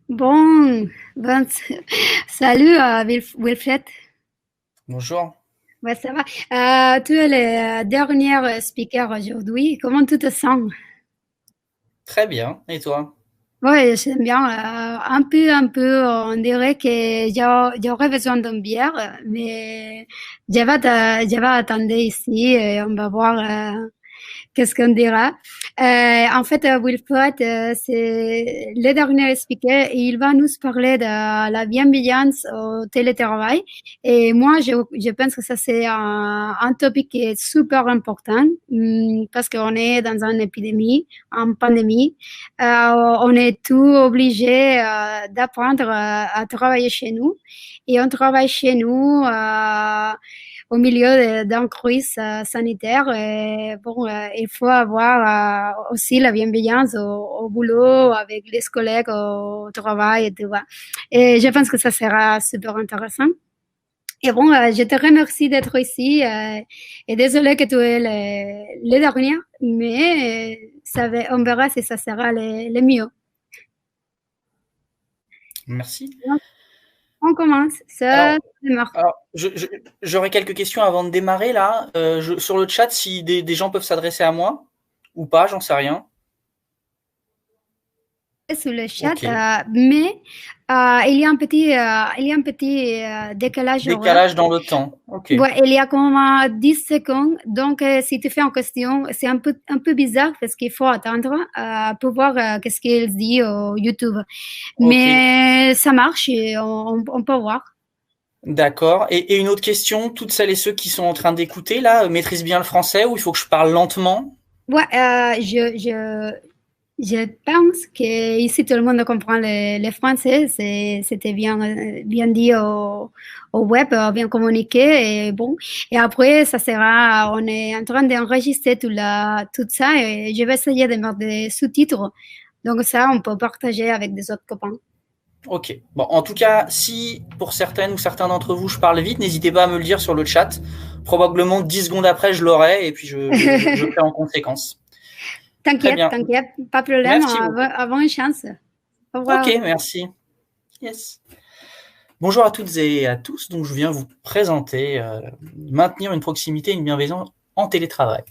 Bon, ben, salut Wilfred. Bonjour. Ouais, ça va. Tu es le dernier speaker aujourd'hui. Comment tu te sens? Très bien. Et toi? Oui, j'aime bien. Un peu, on dirait que j'aurais besoin d'une bière, mais je vais attendre ici et on va voir qu'est-ce qu'on dira. En fait, Wilfred, c'est le dernier speaker et il va nous parler de la bienveillance au télétravail. Et moi, je pense que ça, c'est un topic qui est super important parce qu'on est dans une épidémie, en pandémie. On est tout obligé d'apprendre à travailler chez nous. Et on travaille chez nous. Au milieu d'un crise sanitaire. Et bon, il faut avoir aussi la bienveillance au boulot, avec les collègues au travail et tout ça. Et je pense que ça sera super intéressant. Et bon, je te remercie d'être ici et désolé que tu es le dernier, mais on verra si ça sera le mieux. Merci. Donc, on commence. Ça Alors, démarre. j'aurais quelques questions avant de démarrer là. Sur le chat, si des gens peuvent s'adresser à moi ou pas, j'en sais rien. Sur le chat, Ok. mais il y a un petit décalage horaire. Décalage dans le temps. Ok. Ouais, il y a comme 10 secondes. Donc, si tu fais une question, c'est un peu bizarre parce qu'il faut attendre pour voir qu'est-ce qu'il dit au YouTube. Ok. Mais ça marche et on peut voir. D'accord. Et une autre question, toutes celles et ceux qui sont en train d'écouter là, maîtrisent bien le français ou il faut que je parle lentement? Ouais, je pense que ici tout le monde comprend le français. C'était bien, bien dit au web, bien communiqué. Et bon, et après, ça sera, on est en train d'enregistrer tout ça et je vais essayer de mettre des sous-titres. Donc ça, on peut partager avec des autres copains. Ok. Bon, en tout cas, si pour certaines ou certains d'entre vous je parle vite, n'hésitez pas à me le dire sur le chat. Probablement 10 secondes après, je l'aurai et puis je ferai en conséquence. Très T'inquiète, bien. t'inquiète, pas de problème, Merci beaucoup. avant une chance. Au Ok, revoir. merci. Yes. Bonjour à toutes et à tous. Donc, je viens vous présenter maintenir une proximité et une bienveillance en télétravail.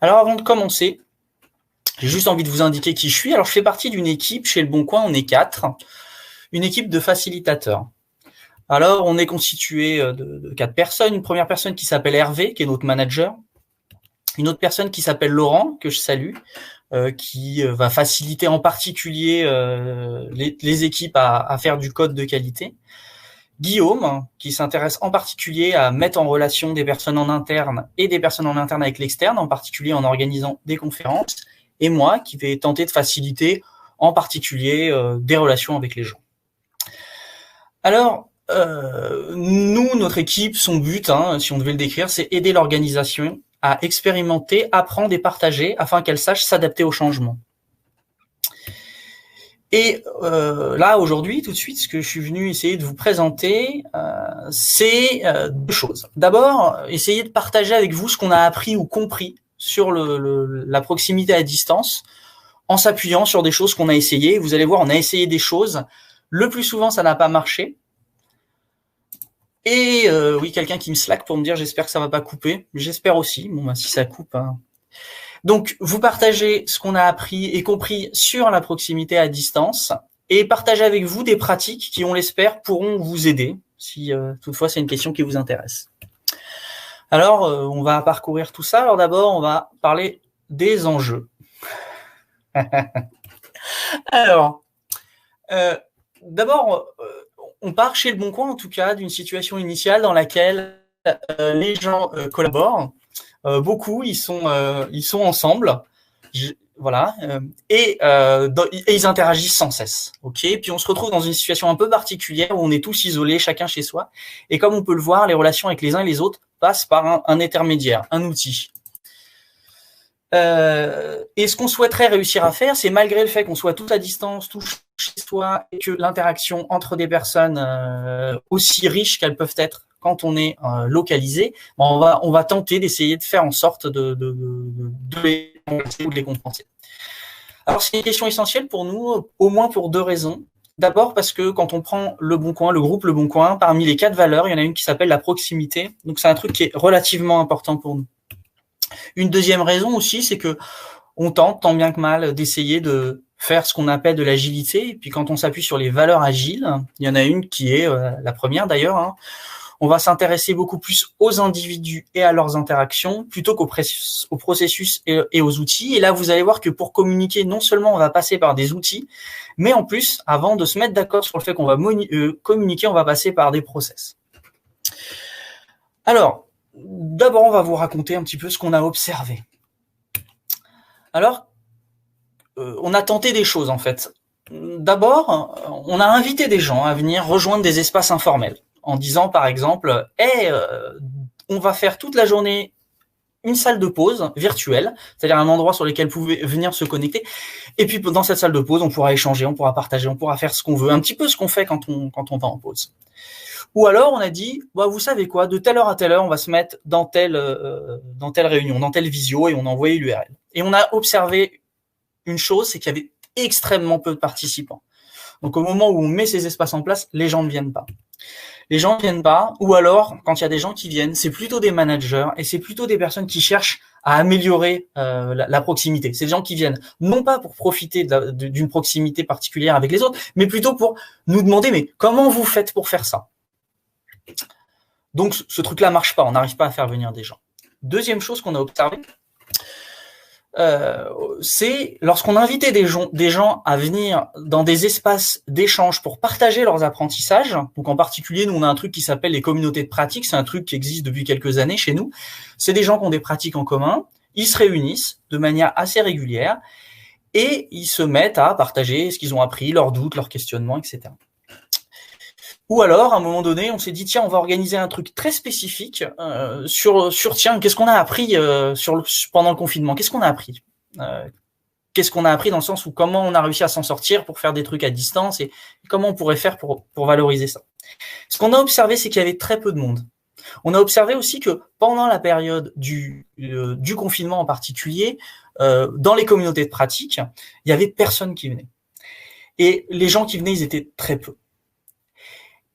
Alors, avant de commencer, j'ai juste envie de vous indiquer qui je suis. Alors, je fais partie d'une équipe chez Le Bon Coin. On est 4, une équipe de facilitateurs. Alors, on est constitué de 4 personnes. Une première personne qui s'appelle Hervé, qui est notre manager. Une autre personne qui s'appelle Laurent, que je salue, qui va faciliter en particulier les équipes à faire du code de qualité. Guillaume, qui s'intéresse en particulier à mettre en relation des personnes en interne et des personnes en interne avec l'externe, en particulier en organisant des conférences. Et moi, qui vais tenter de faciliter en particulier des relations avec les gens. Alors, nous, notre équipe, son but, si on devait le décrire, c'est aider l'organisation à expérimenter, apprendre et partager afin qu'elle sache s'adapter au changement. Et là, aujourd'hui, tout de suite, ce que je suis venu essayer de vous présenter, c'est deux choses. D'abord, essayer de partager avec vous ce qu'on a appris ou compris sur la proximité à distance, en s'appuyant sur des choses qu'on a essayées. Vous allez voir, on a essayé des choses. Le plus souvent, ça n'a pas marché. Et oui, quelqu'un qui me slack pour me dire j'espère que ça va pas couper. J'espère aussi. Bon, bah, si ça coupe. Donc, vous partagez ce qu'on a appris et compris sur la proximité à distance et partagez avec vous des pratiques qui, on l'espère, pourront vous aider si toutefois c'est une question qui vous intéresse. Alors, on va parcourir tout ça. Alors d'abord, on va parler des enjeux. Alors, euh, d'abord, on part chez Le Bon Coin, en tout cas, d'une situation initiale dans laquelle les gens collaborent. Beaucoup, ils sont ensemble. Voilà. Et ils interagissent sans cesse. Ok. Puis on se retrouve dans une situation un peu particulière où on est tous isolés, chacun chez soi. Et comme on peut le voir, les relations avec les uns et les autres passent par un intermédiaire, un outil. Et ce qu'on souhaiterait réussir à faire, c'est malgré le fait qu'on soit tous à distance, tous chez soi, et que l'interaction entre des personnes aussi riches qu'elles peuvent être quand on est localisé, on va tenter d'essayer de faire en sorte de les remplacer ou de les compenser. Alors c'est une question essentielle pour nous, au moins pour deux raisons. D'abord parce que quand on prend Le Bon Coin, le groupe Le Bon Coin, parmi les 4 valeurs, il y en a une qui s'appelle la proximité. Donc c'est un truc qui est relativement important pour nous. Une deuxième raison aussi, c'est que on tente, tant bien que mal, d'essayer de faire ce qu'on appelle de l'agilité. Et puis quand on s'appuie sur les valeurs agiles, il y en a une qui est la première d'ailleurs, hein, on va s'intéresser beaucoup plus aux individus et à leurs interactions plutôt qu'au processus et aux outils. Et là, vous allez voir que pour communiquer, non seulement on va passer par des outils, mais en plus, avant de se mettre d'accord sur le fait qu'on va communiquer, on va passer par des process. Alors, d'abord, on va vous raconter un petit peu ce qu'on a observé. Alors, on a tenté des choses en fait. D'abord, on a invité des gens à venir rejoindre des espaces informels en disant par exemple hey, on va faire toute la journée une salle de pause virtuelle, c'est-à-dire un endroit sur lequel vous pouvez venir se connecter, et puis dans cette salle de pause, on pourra échanger, on pourra partager, on pourra faire ce qu'on veut, un petit peu ce qu'on fait quand on va en pause. Ou alors on a dit, bah, vous savez quoi, de telle heure à telle heure, on va se mettre dans telle réunion, dans telle visio, et on a envoyé l'URL. Et on a observé une chose, c'est qu'il y avait extrêmement peu de participants. Donc au moment où on met ces espaces en place, les gens ne viennent pas. Les gens ne viennent pas, ou alors, quand il y a des gens qui viennent, c'est plutôt des managers, et c'est plutôt des personnes qui cherchent à améliorer la proximité. C'est des gens qui viennent, non pas pour profiter d'une proximité particulière avec les autres, mais plutôt pour nous demander, mais comment vous faites pour faire ça ? Donc ce truc-là marche pas, on n'arrive pas à faire venir des gens. Deuxième chose qu'on a observé, c'est lorsqu'on invitait des gens à venir dans des espaces d'échange pour partager leurs apprentissages. Donc en particulier, nous on a un truc qui s'appelle les communautés de pratique, c'est un truc qui existe depuis quelques années chez nous. C'est des gens qui ont des pratiques en commun, ils se réunissent de manière assez régulière et ils se mettent à partager ce qu'ils ont appris, leurs doutes, leurs questionnements, etc. Ou alors, à un moment donné, on s'est dit, tiens, on va organiser un truc très spécifique sur tiens, qu'est-ce qu'on a appris pendant le confinement ? Qu'est-ce qu'on a appris ? Qu'est-ce qu'on a appris dans le sens où comment on a réussi à s'en sortir pour faire des trucs à distance et comment on pourrait faire pour valoriser ça ? Ce qu'on a observé, c'est qu'il y avait très peu de monde. On a observé aussi que pendant la période du confinement en particulier, dans les communautés de pratique, il y avait personne qui venait. Et les gens qui venaient, ils étaient très peu.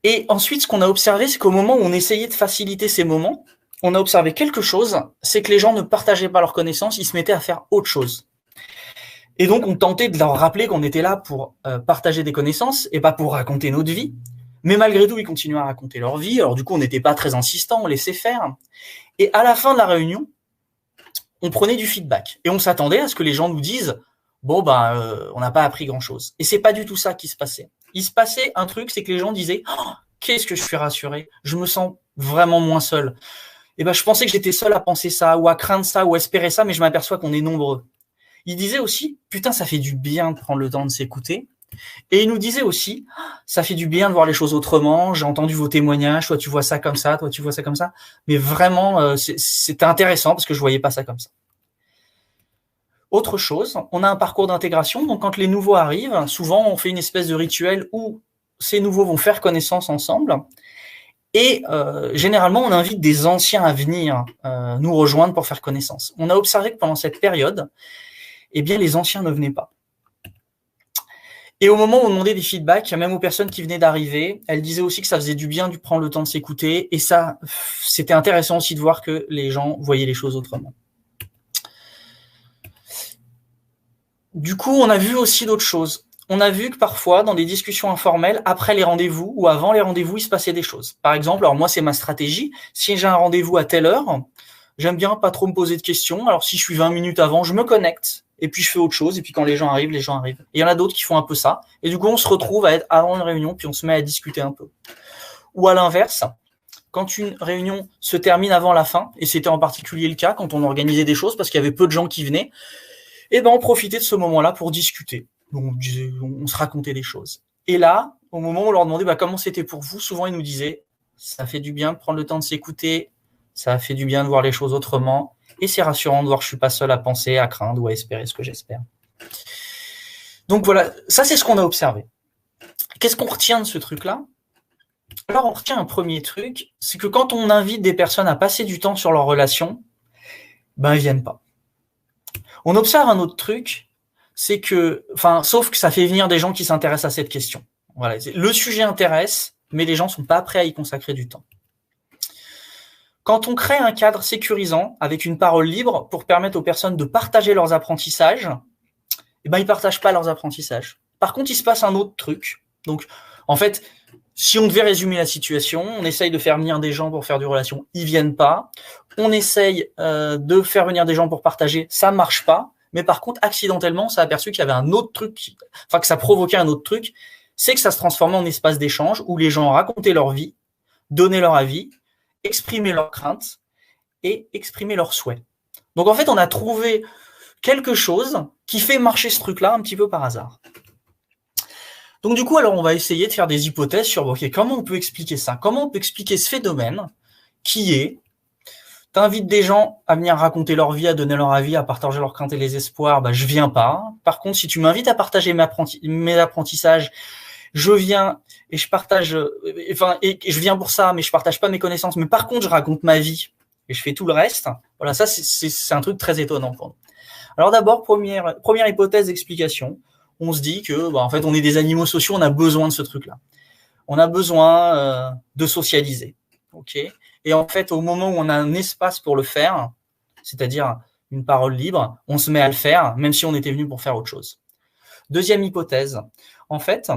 Et ensuite, ce qu'on a observé, c'est qu'au moment où on essayait de faciliter ces moments, on a observé quelque chose, c'est que les gens ne partageaient pas leurs connaissances, ils se mettaient à faire autre chose. Et donc, on tentait de leur rappeler qu'on était là pour partager des connaissances et pas pour raconter notre vie. Mais malgré tout, ils continuaient à raconter leur vie. Alors du coup, on n'était pas très insistant, on laissait faire. Et à la fin de la réunion, on prenait du feedback. Et on s'attendait à ce que les gens nous disent « Bon, on n'a pas appris grand-chose ». Et c'est pas du tout ça qui se passait. Il se passait un truc, c'est que les gens disaient oh, « Qu'est-ce que je suis rassuré, je me sens vraiment moins seul. » Et je pensais que j'étais seul à penser ça, ou à craindre ça, ou à espérer ça, mais je m'aperçois qu'on est nombreux. Il disait aussi « Putain, ça fait du bien de prendre le temps de s'écouter. » Et il nous disait aussi oh, « Ça fait du bien de voir les choses autrement, j'ai entendu vos témoignages, toi tu vois ça comme ça, toi tu vois ça comme ça. » Mais vraiment, c'était intéressant parce que je voyais pas ça comme ça. Autre chose, on a un parcours d'intégration, donc quand les nouveaux arrivent, souvent on fait une espèce de rituel où ces nouveaux vont faire connaissance ensemble, et généralement on invite des anciens à venir nous rejoindre pour faire connaissance. On a observé que pendant cette période, eh bien les anciens ne venaient pas. Et au moment où on demandait des feedbacks, même aux personnes qui venaient d'arriver, elles disaient aussi que ça faisait du bien de prendre le temps de s'écouter, et ça, c'était intéressant aussi de voir que les gens voyaient les choses autrement. Du coup, on a vu aussi d'autres choses. On a vu que parfois, dans des discussions informelles, après les rendez-vous ou avant les rendez-vous, il se passait des choses. Par exemple, alors moi, c'est ma stratégie. Si j'ai un rendez-vous à telle heure, j'aime bien pas trop me poser de questions. Alors si je suis 20 minutes avant, je me connecte et puis je fais autre chose. Et puis quand les gens arrivent, les gens arrivent. Et il y en a d'autres qui font un peu ça. Et du coup, on se retrouve à être avant une réunion, puis on se met à discuter un peu. Ou à l'inverse, quand une réunion se termine avant la fin, et c'était en particulier le cas quand on organisait des choses parce qu'il y avait peu de gens qui venaient, et on profitait de ce moment-là pour discuter. Donc, on se racontait des choses. Et là, au moment où on leur demandait comment c'était pour vous, souvent ils nous disaient « ça fait du bien de prendre le temps de s'écouter, ça fait du bien de voir les choses autrement, et c'est rassurant de voir que je suis pas seul à penser, à craindre ou à espérer ce que j'espère. » Donc voilà, ça c'est ce qu'on a observé. Qu'est-ce qu'on retient de ce truc-là ? Alors on retient un premier truc, c'est que quand on invite des personnes à passer du temps sur leurs relations, ils viennent pas. On observe un autre truc, c'est que, sauf que ça fait venir des gens qui s'intéressent à cette question. Voilà, le sujet intéresse, mais les gens ne sont pas prêts à y consacrer du temps. Quand on crée un cadre sécurisant avec une parole libre pour permettre aux personnes de partager leurs apprentissages, ils ne partagent pas leurs apprentissages. Par contre, il se passe un autre truc. Donc, en fait, si on devait résumer la situation, on essaye de faire venir des gens pour faire du relation, ils viennent pas. On essaye de faire venir des gens pour partager, ça marche pas. Mais par contre, accidentellement, on s'est aperçu qu'il y avait un autre truc, que ça provoquait un autre truc, c'est que ça se transformait en espace d'échange où les gens racontaient leur vie, donnaient leur avis, exprimer leurs craintes et exprimer leurs souhaits. Donc en fait, on a trouvé quelque chose qui fait marcher ce truc-là un petit peu par hasard. Donc du coup, alors on va essayer de faire des hypothèses sur comment on peut expliquer ça, comment on peut expliquer ce phénomène qui est t'invites des gens à venir raconter leur vie, à donner leur avis, à partager leurs craintes et les espoirs, je viens pas. Par contre, si tu m'invites à partager mes apprentissages, je viens et je partage, et je viens pour ça, mais je partage pas mes connaissances. Mais par contre, je raconte ma vie et je fais tout le reste. Voilà, ça c'est un truc très étonnant pour nous. Alors d'abord, première hypothèse d'explication, on se dit que en fait on est des animaux sociaux, on a besoin de ce truc-là. On a besoin de socialiser. Ok. Et en fait, au moment où on a un espace pour le faire, c'est-à-dire une parole libre, on se met à le faire, même si on était venu pour faire autre chose. Deuxième hypothèse, en fait,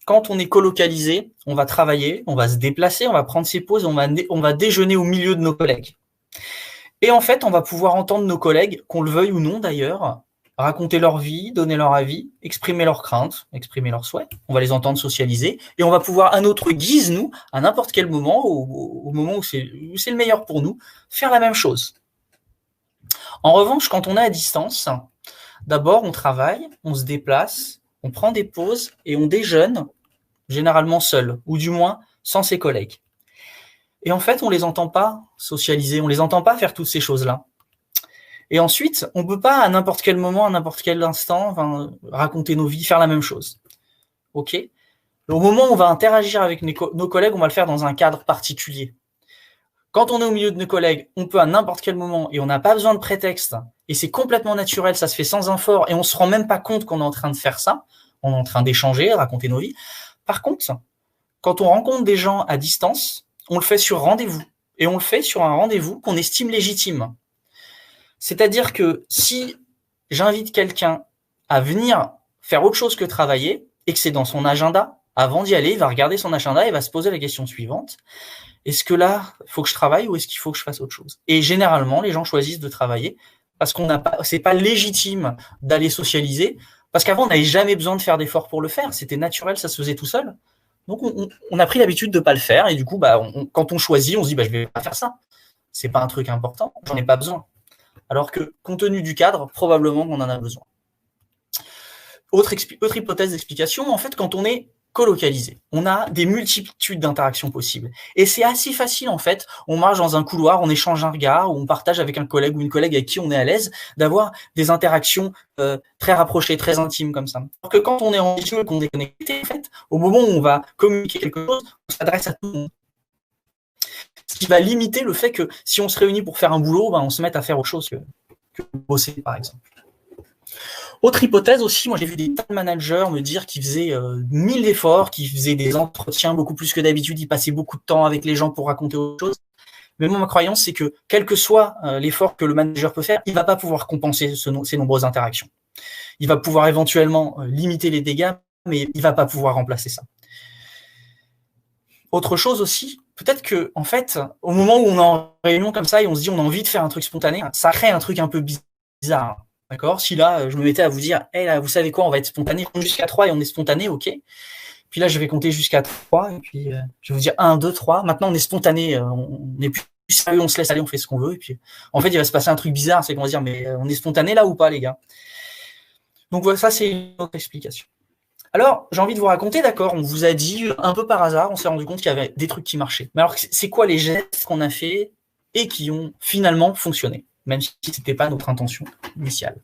quand on est colocalisé, on va travailler, on va se déplacer, on va prendre ses pauses, on va déjeuner au milieu de nos collègues. Et en fait, on va pouvoir entendre nos collègues, qu'on le veuille ou non d'ailleurs, raconter leur vie, donner leur avis, exprimer leurs craintes, exprimer leurs souhaits. On va les entendre socialiser et on va pouvoir, à notre guise, nous, à n'importe quel moment, au moment où c'est le meilleur pour nous, faire la même chose. En revanche, quand on est à distance, d'abord, on travaille, on se déplace, on prend des pauses et on déjeune, généralement seul, ou du moins sans ses collègues. Et en fait, on les entend pas socialiser, on les entend pas faire toutes ces choses-là. Et ensuite, on peut pas à n'importe quel moment, à n'importe quel instant, raconter nos vies, faire la même chose. Ok ? Au moment où on va interagir avec nos collègues, on va le faire dans un cadre particulier. Quand on est au milieu de nos collègues, on peut à n'importe quel moment et on n'a pas besoin de prétexte. Et c'est complètement naturel, ça se fait sans effort et on se rend même pas compte qu'on est en train de faire ça. On est en train d'échanger, de raconter nos vies. Par contre, quand on rencontre des gens à distance, on le fait sur rendez-vous. Et on le fait sur un rendez-vous qu'on estime légitime. C'est-à-dire que si j'invite quelqu'un à venir faire autre chose que travailler et que c'est dans son agenda, avant d'y aller, il va regarder son agenda et va se poser la question suivante. Est-ce que là, il faut que je travaille ou est-ce qu'il faut que je fasse autre chose? Et généralement, les gens choisissent de travailler parce c'est pas légitime d'aller socialiser parce qu'avant, on n'avait jamais besoin de faire d'efforts pour le faire. C'était naturel, ça se faisait tout seul. Donc, on a pris l'habitude de pas le faire et du coup, quand on choisit, on se dit, je vais pas faire ça. C'est pas un truc important, j'en ai pas besoin. Alors que, compte tenu du cadre, probablement qu'on en a besoin. Autre hypothèse d'explication, en fait, quand on est colocalisé, on a des multitudes d'interactions possibles. Et c'est assez facile, en fait. On marche dans un couloir, on échange un regard, ou on partage avec un collègue ou une collègue avec qui on est à l'aise, d'avoir des interactions très rapprochées, très intimes comme ça. Alors que quand on est en visio et qu'on est connecté, en fait, au moment où on va communiquer quelque chose, on s'adresse à tout le monde. Ce qui va limiter le fait que si on se réunit pour faire un boulot, on se mette à faire autre chose que bosser, par exemple. Autre hypothèse aussi, moi j'ai vu des tas de managers me dire qu'ils faisaient 1000 efforts, qu'ils faisaient des entretiens beaucoup plus que d'habitude, ils passaient beaucoup de temps avec les gens pour raconter autre chose. Mais moi, ma croyance, c'est que quel que soit l'effort que le manager peut faire, il ne va pas pouvoir compenser ces nombreuses interactions. Il va pouvoir éventuellement limiter les dégâts, mais il ne va pas pouvoir remplacer ça. Autre chose aussi, peut-être que, en fait, au moment où on est en réunion comme ça et on se dit on a envie de faire un truc spontané, ça crée un truc un peu bizarre. D'accord ? Si là, je me mettais à vous dire, là, vous savez quoi, on va être spontané, jusqu'à 3 et on est spontané, ok. Puis là, je vais compter jusqu'à 3 et puis je vais vous dire 1, 2, 3. Maintenant, on est spontané, on n'est plus sérieux, on se laisse aller, on fait ce qu'on veut. Et puis, en fait, il va se passer un truc bizarre, c'est qu'on va se dire, mais on est spontané là ou pas, les gars ? Donc voilà, ça, c'est une autre explication. Alors, j'ai envie de vous raconter, d'accord, on vous a dit, un peu par hasard, on s'est rendu compte qu'il y avait des trucs qui marchaient. Mais alors, c'est quoi les gestes qu'on a fait et qui ont finalement fonctionné, même si ce n'était pas notre intention initiale.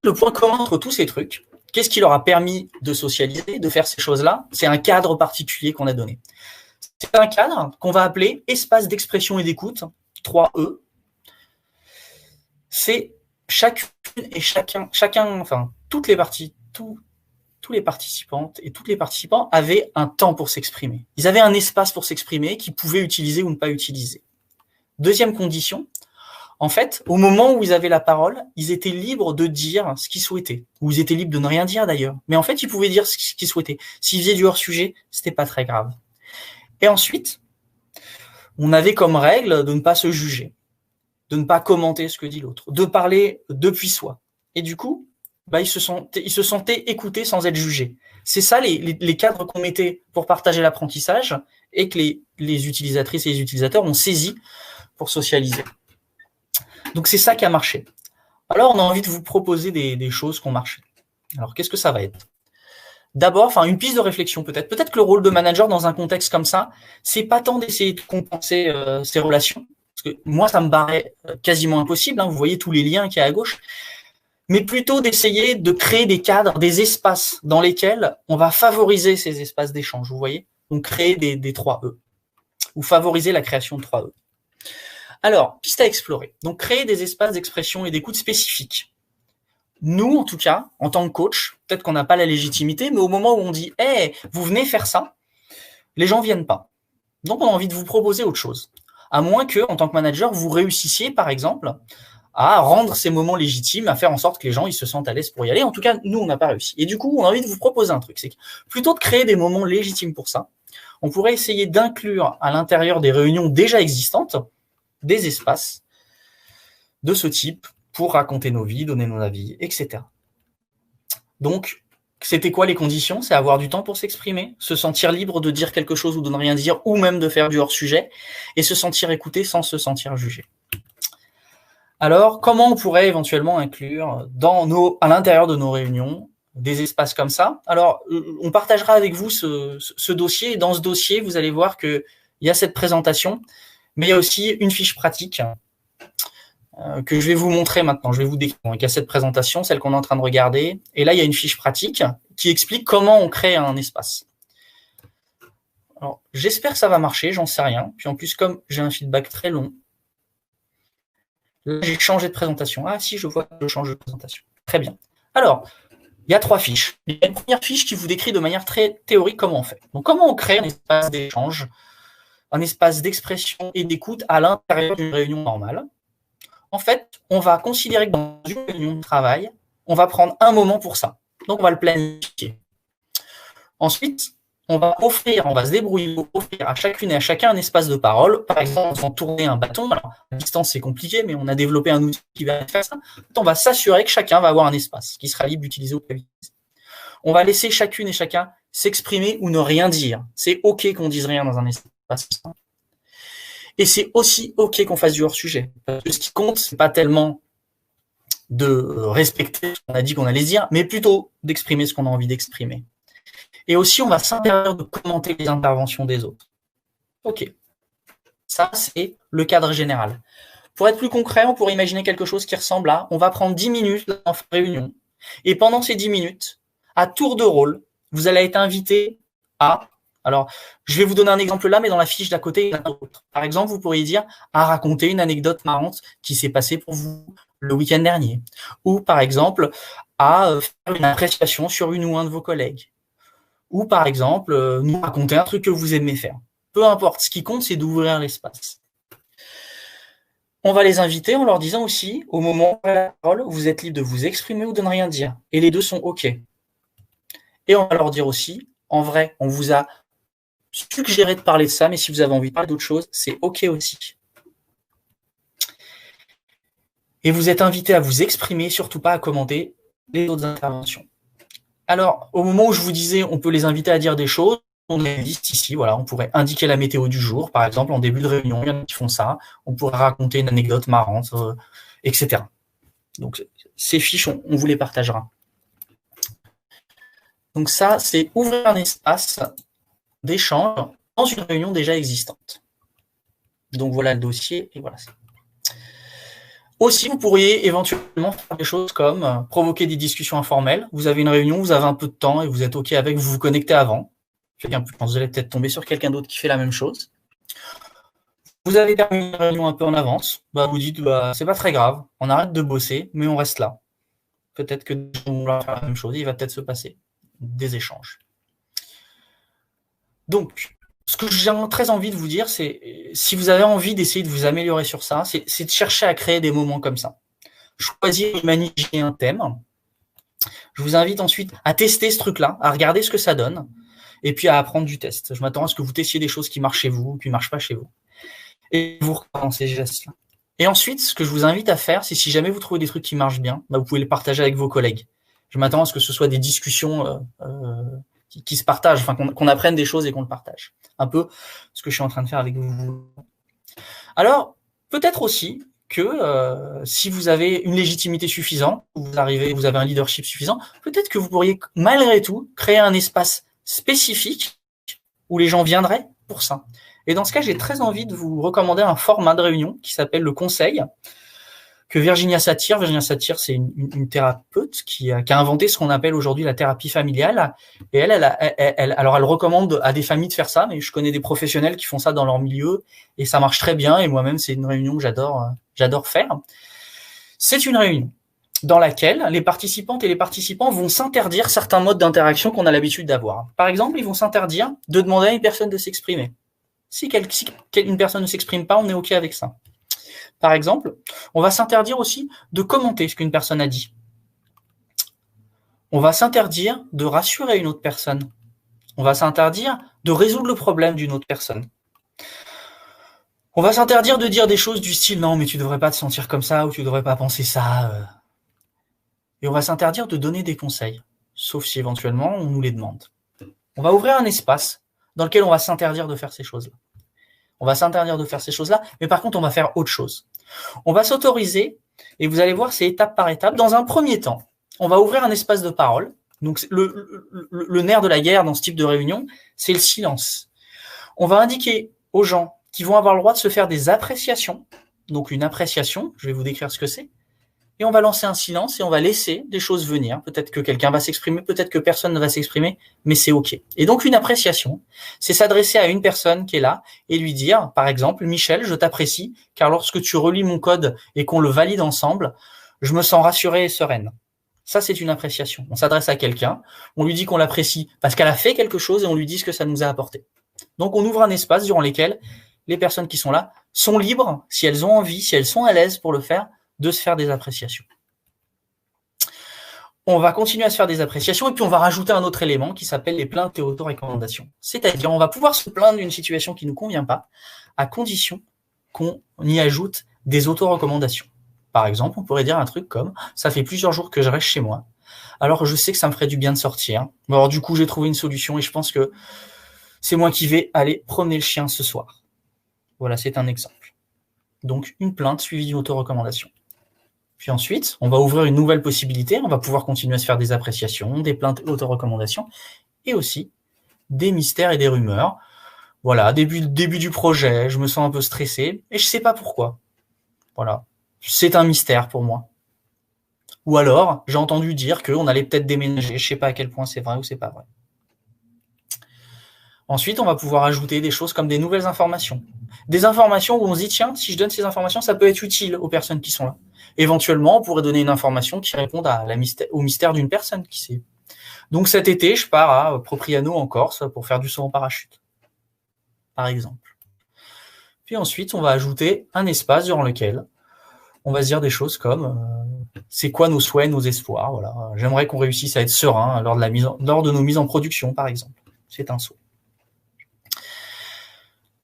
Le point commun entre tous ces trucs, qu'est-ce qui leur a permis de socialiser, de faire ces choses-là ? C'est un cadre particulier qu'on a donné. C'est un cadre qu'on va appeler espace d'expression et d'écoute, 3E. C'est chacune et chacun, enfin, toutes les parties, tous tous les participantes et tous les participants avaient un temps pour s'exprimer. Ils avaient un espace pour s'exprimer qu'ils pouvaient utiliser ou ne pas utiliser. Deuxième condition, en fait, au moment où ils avaient la parole, ils étaient libres de dire ce qu'ils souhaitaient. Ou ils étaient libres de ne rien dire d'ailleurs. Mais en fait, ils pouvaient dire ce qu'ils souhaitaient. S'ils faisaient du hors-sujet, c'était pas très grave. Et ensuite, on avait comme règle de ne pas se juger, de ne pas commenter ce que dit l'autre, de parler depuis soi. Et du coup, ils se sentaient écoutés sans être jugés. C'est ça les cadres qu'on mettait pour partager l'apprentissage et que les utilisatrices et les utilisateurs ont saisi pour socialiser. Donc c'est ça qui a marché. Alors on a envie de vous proposer des choses qui ont marché. Alors qu'est-ce que ça va être? D'abord, une piste de réflexion peut-être. Peut-être que le rôle de manager dans un contexte comme ça, c'est pas tant d'essayer de compenser ces relations, parce que moi ça me paraît quasiment impossible. Vous voyez tous les liens qu'il y a à gauche, mais plutôt d'essayer de créer des cadres, des espaces dans lesquels on va favoriser ces espaces d'échange. Vous voyez, donc créer des 3E ou favoriser la création de 3E. Alors, piste à explorer. Donc créer des espaces d'expression et d'écoute spécifiques. Nous, en tout cas, en tant que coach, peut-être qu'on n'a pas la légitimité, mais au moment où on dit « Hey, vous venez faire ça », les gens ne viennent pas. Donc, on a envie de vous proposer autre chose. À moins que, en tant que manager, vous réussissiez, par exemple, à rendre ces moments légitimes, à faire en sorte que les gens ils se sentent à l'aise pour y aller. En tout cas, nous, on n'a pas réussi. Et du coup, on a envie de vous proposer un truc. C'est que plutôt de créer des moments légitimes pour ça, on pourrait essayer d'inclure à l'intérieur des réunions déjà existantes des espaces de ce type pour raconter nos vies, donner nos avis, etc. Donc, c'était quoi les conditions? C'est avoir du temps pour s'exprimer, se sentir libre de dire quelque chose ou de ne rien dire, ou même de faire du hors-sujet, et se sentir écouté sans se sentir jugé. Alors, comment on pourrait éventuellement inclure à l'intérieur de nos réunions des espaces comme ça? Alors, on partagera avec vous ce dossier, et dans ce dossier, vous allez voir qu'il y a cette présentation, mais il y a aussi une fiche pratique que je vais vous montrer maintenant. Je vais vous décrire. Donc, il y a cette présentation, celle qu'on est en train de regarder. Et là, il y a une fiche pratique qui explique comment on crée un espace. Alors, j'espère que ça va marcher, j'en sais rien. Puis en plus, comme j'ai un feedback très long, là, j'ai changé de présentation. Ah si, je vois que je change de présentation. Très bien. Alors, il y a 3 fiches. Il y a une première fiche qui vous décrit de manière très théorique comment on fait. Donc, comment on crée un espace d'échange, un espace d'expression et d'écoute à l'intérieur d'une réunion normale. En fait, on va considérer que dans une réunion de travail, on va prendre un moment pour ça. Donc, on va le planifier. Ensuite, on va se débrouiller pour offrir à chacune et à chacun un espace de parole. Par exemple, en tourner un bâton. Alors, à distance, c'est compliqué, mais on a développé un outil qui va faire ça. On va s'assurer que chacun va avoir un espace qui sera libre d'utiliser ou pas utiliser. On va laisser chacune et chacun s'exprimer ou ne rien dire. C'est OK qu'on dise rien dans un espace. Et c'est aussi OK qu'on fasse du hors-sujet. Parce que ce qui compte, c'est pas tellement de respecter ce qu'on a dit qu'on allait dire, mais plutôt d'exprimer ce qu'on a envie d'exprimer. Et aussi, on va s'interdire de commenter les interventions des autres. OK. Ça, c'est le cadre général. Pour être plus concret, on pourrait imaginer quelque chose qui ressemble à, on va prendre 10 minutes en réunion. Et pendant ces 10 minutes, à tour de rôle, vous allez être invité à... Alors, je vais vous donner un exemple là, mais dans la fiche d'à côté, il y en a d'autres. Par exemple, vous pourriez dire à raconter une anecdote marrante qui s'est passée pour vous le week-end dernier. Ou, par exemple, à faire une appréciation sur une ou un de vos collègues. Ou, par exemple, nous raconter un truc que vous aimez faire. Peu importe, ce qui compte, c'est d'ouvrir l'espace. On va les inviter en leur disant aussi, au moment où la parole, vous êtes libre de vous exprimer ou de ne rien dire. Et les deux sont OK. Et on va leur dire aussi, en vrai, on vous a suggéré de parler de ça, mais si vous avez envie de parler d'autre chose, c'est OK aussi. Et vous êtes invité à vous exprimer, surtout pas à commenter les autres interventions. Alors, au moment où je vous disais, on peut les inviter à dire des choses, on a une liste ici, voilà, on pourrait indiquer la météo du jour, par exemple, en début de réunion, il y en a qui font ça, on pourrait raconter une anecdote marrante, etc. Donc, ces fiches, on vous les partagera. Donc ça, c'est ouvrir un espace d'échange dans une réunion déjà existante. Donc voilà le dossier, et voilà ça. Aussi, vous pourriez éventuellement faire des choses comme provoquer des discussions informelles. Vous avez une réunion, vous avez un peu de temps et vous êtes OK avec, vous vous connectez avant. Vous allez peut-être tomber sur quelqu'un d'autre qui fait la même chose. Vous avez terminé une réunion un peu en avance. Vous dites, c'est pas très grave, on arrête de bosser, mais on reste là. Peut-être que on va faire la même chose, il va peut-être se passer. des échanges. Donc, ce que j'ai très envie de vous dire, c'est si vous avez envie d'essayer de vous améliorer sur ça, c'est de chercher à créer des moments comme ça. Choisir, imaginer un thème. Je vous invite ensuite à tester ce truc-là, à regarder ce que ça donne, et puis à apprendre du test. Je m'attends à ce que vous testiez des choses qui marchent chez vous, qui ne marchent pas chez vous. Et vous recommencez ces gestes-là. Et ensuite, ce que je vous invite à faire, c'est si jamais vous trouvez des trucs qui marchent bien, bah vous pouvez les partager avec vos collègues. Je m'attends à ce que ce soit des discussions qui se partagent, enfin qu'on apprenne des choses et qu'on le partage. Un peu ce que je suis en train de faire avec vous. Alors, peut-être aussi que si vous avez une légitimité suffisante, vous avez un leadership suffisant, peut-être que vous pourriez malgré tout créer un espace spécifique où les gens viendraient pour ça. Et dans ce cas, j'ai très envie de vous recommander un format de réunion qui s'appelle le conseil, que Virginia Satir, c'est une thérapeute qui a inventé ce qu'on appelle aujourd'hui la thérapie familiale. Et elle recommande à des familles de faire ça, mais je connais des professionnels qui font ça dans leur milieu et ça marche très bien. Et moi-même, c'est une réunion que j'adore faire. C'est une réunion dans laquelle les participantes et les participants vont s'interdire certains modes d'interaction qu'on a l'habitude d'avoir. Par exemple, ils vont s'interdire de demander à une personne de s'exprimer. Si une personne ne s'exprime pas, on est OK avec ça. Par exemple, on va s'interdire aussi de commenter ce qu'une personne a dit. On va s'interdire de rassurer une autre personne. On va s'interdire de résoudre le problème d'une autre personne. On va s'interdire de dire des choses du style « Non, mais tu devrais pas te sentir comme ça » ou « Tu devrais pas penser ça ». Et on va s'interdire de donner des conseils, sauf si éventuellement on nous les demande. On va ouvrir un espace dans lequel on va s'interdire de faire ces choses-là. On va s'interdire de faire ces choses-là, mais par contre, on va faire autre chose. On va s'autoriser, et vous allez voir, c'est étape par étape. Dans un premier temps, on va ouvrir un espace de parole. Donc, le nerf de la guerre dans ce type de réunion, c'est le silence. On va indiquer aux gens qui vont avoir le droit de se faire des appréciations. Donc, une appréciation, je vais vous décrire ce que c'est. Et on va lancer un silence et on va laisser des choses venir. Peut-être que quelqu'un va s'exprimer, peut-être que personne ne va s'exprimer, mais c'est OK. Et donc, une appréciation, c'est s'adresser à une personne qui est là et lui dire, par exemple, « Michel, je t'apprécie, car lorsque tu relis mon code et qu'on le valide ensemble, je me sens rassurée et sereine. » Ça, c'est une appréciation. On s'adresse à quelqu'un, on lui dit qu'on l'apprécie parce qu'elle a fait quelque chose et on lui dit ce que ça nous a apporté. Donc, on ouvre un espace durant lequel les personnes qui sont là sont libres, si elles ont envie, si elles sont à l'aise pour le faire, de se faire des appréciations. On va continuer à se faire des appréciations et puis on va rajouter un autre élément qui s'appelle les plaintes et auto-recommandations. C'est-à-dire, on va pouvoir se plaindre d'une situation qui ne nous convient pas à condition qu'on y ajoute des auto-recommandations. Par exemple, on pourrait dire un truc comme « ça fait plusieurs jours que je reste chez moi, alors je sais que ça me ferait du bien de sortir. Alors du coup, j'ai trouvé une solution et je pense que c'est moi qui vais aller promener le chien ce soir. » Voilà, c'est un exemple. Donc, une plainte suivie d'une auto-recommandation. Puis ensuite, on va ouvrir une nouvelle possibilité, on va pouvoir continuer à se faire des appréciations, des plaintes et auto-recommandations, et aussi des mystères et des rumeurs. Voilà, début du projet, je me sens un peu stressé, et je sais pas pourquoi. Voilà, c'est un mystère pour moi. Ou alors, j'ai entendu dire qu'on allait peut-être déménager, je sais pas à quel point c'est vrai ou c'est pas vrai. Ensuite, on va pouvoir ajouter des choses comme des nouvelles informations. Des informations où on se dit, tiens, si je donne ces informations, ça peut être utile aux personnes qui sont là. Éventuellement, on pourrait donner une information qui réponde au mystère d'une personne qui sait. Donc cet été, je pars à Propriano en Corse pour faire du saut en parachute, par exemple. Puis ensuite, on va ajouter un espace durant lequel on va se dire des choses comme c'est quoi nos souhaits, nos espoirs. Voilà. J'aimerais qu'on réussisse à être serein lors de nos mises en production, par exemple. C'est un saut.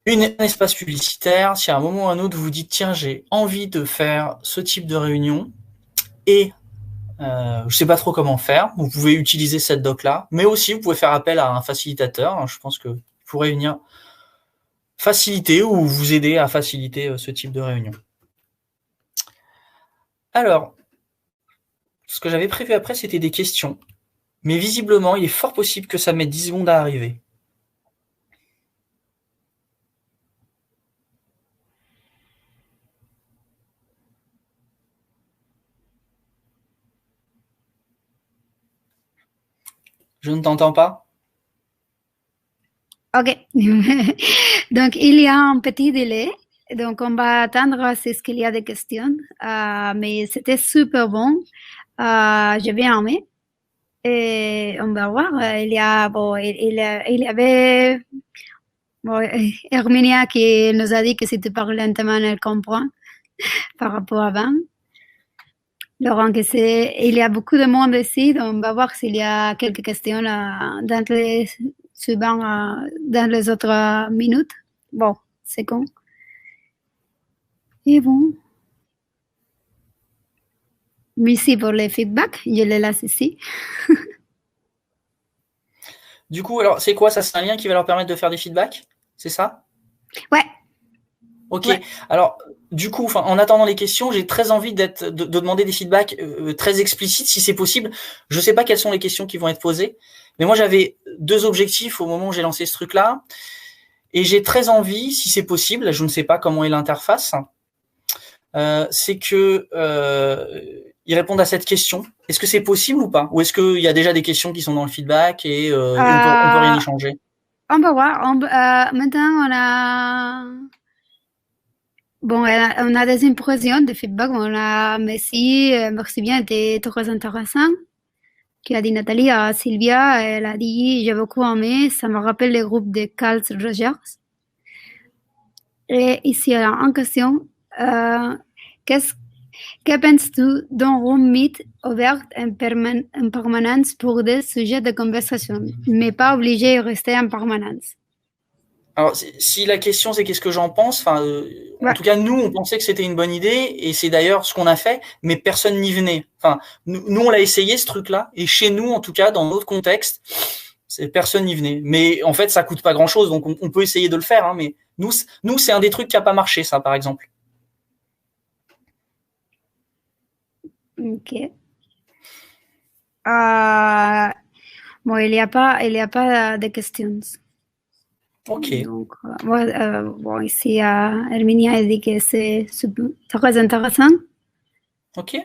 Un espace publicitaire, si à un moment ou à un autre vous dites tiens, j'ai envie de faire ce type de réunion et je sais pas trop comment faire, vous pouvez utiliser cette doc-là, mais aussi vous pouvez faire appel à un facilitateur. Je pense que pourrait venir faciliter ou vous aider à faciliter ce type de réunion. Alors, ce que j'avais prévu après, c'était des questions, mais visiblement, il est fort possible que ça mette 10 secondes à arriver. Je ne t'entends pas. OK. Donc, il y a un petit délai. Donc, on va attendre c'est ce qu'il y a des questions. Mais c'était super bon. J'ai bien aimé. Et on va voir. Il y avait Herminia qui nous a dit que si tu parles lentement, elle comprend par rapport à avant. Laurent, il y a beaucoup de monde ici, donc on va voir s'il y a quelques questions dans les suivants, dans les autres minutes. Bon, c'est con. Et bon. Merci pour les feedbacks. Je les laisse ici. Du coup, alors, c'est quoi ça? C'est un lien qui va leur permettre de faire des feedbacks? C'est ça? Ouais. Ok. Ouais. Alors, du coup, en attendant les questions, j'ai très envie de demander des feedbacks très explicites, si c'est possible. Je sais pas quelles sont les questions qui vont être posées, mais moi, j'avais 2 objectifs au moment où j'ai lancé ce truc-là. Et j'ai très envie, si c'est possible, je ne sais pas comment est l'interface, c'est que ils répondent à cette question. Est-ce que c'est possible ou pas? Ou est-ce qu'il y a déjà des questions qui sont dans le feedback et on peut rien y changer? On va voir. Maintenant, on a des impressions de feedback. Merci bien, c'était très intéressant. Qui a dit Nathalie à Sylvia, elle a dit, j'ai beaucoup aimé, ça me rappelle le groupe de Carl Rogers. Et ici, en question, que penses-tu d'un room meet ouvert en permanence pour des sujets de conversation, mais pas obligé de rester en permanence? Alors, si la question c'est qu'est-ce que j'en pense, en tout cas nous on pensait que c'était une bonne idée et c'est d'ailleurs ce qu'on a fait, mais personne n'y venait. Enfin, nous on l'a essayé ce truc-là et chez nous en tout cas dans notre contexte, personne n'y venait. Mais en fait ça coûte pas grand-chose donc on peut essayer de le faire, hein, mais nous c'est un des trucs qui a pas marché ça par exemple. Ok. Bon, il n'y a pas de questions. Ok. Donc, bon, ici, Herminia a dit que c'est très intéressant. Ok.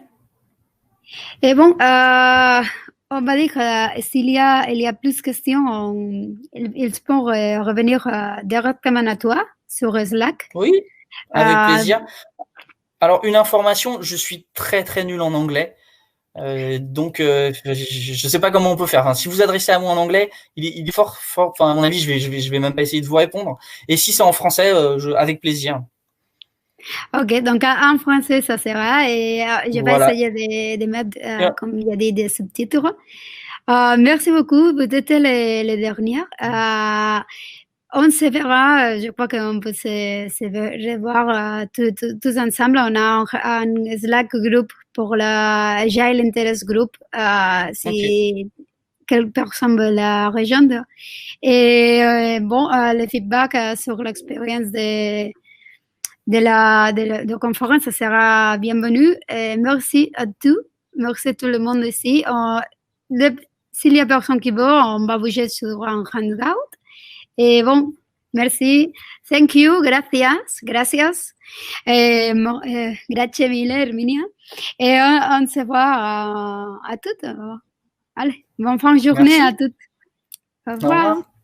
Et bon, on va dire que il y a plus de questions, ils peuvent revenir directement à toi sur Slack. Oui, avec plaisir. Alors une information, je suis très très nul en anglais. Donc, je sais pas comment on peut faire. Enfin, si vous adressez à moi en anglais, il est fort. Enfin, à mon avis, je vais même pas essayer de vous répondre. Et si c'est en français, avec plaisir. Ok, donc en français, ça sera. Et je vais Voilà. essayer de mettre, comme il y a des sous-titres. Merci beaucoup. Vous êtes les dernières. On se verra. Je crois qu'on peut se revoir tous ensemble. On a un Slack group pour le Agile Interest Group. Si quelques personnes veulent la rejoindre. Et bon, le feedback sur l'expérience de la conférence, ça sera bienvenu. Merci à tous. Merci à tout le monde ici. S'il y a personne qui veut, on va bouger sur un hangout. Et bon, merci. Thank you. Gracias. Gracias. Grazie mille, Herminia. Et on se voit à toutes. Allez, bonne fin de journée Merci. à toutes. Au revoir.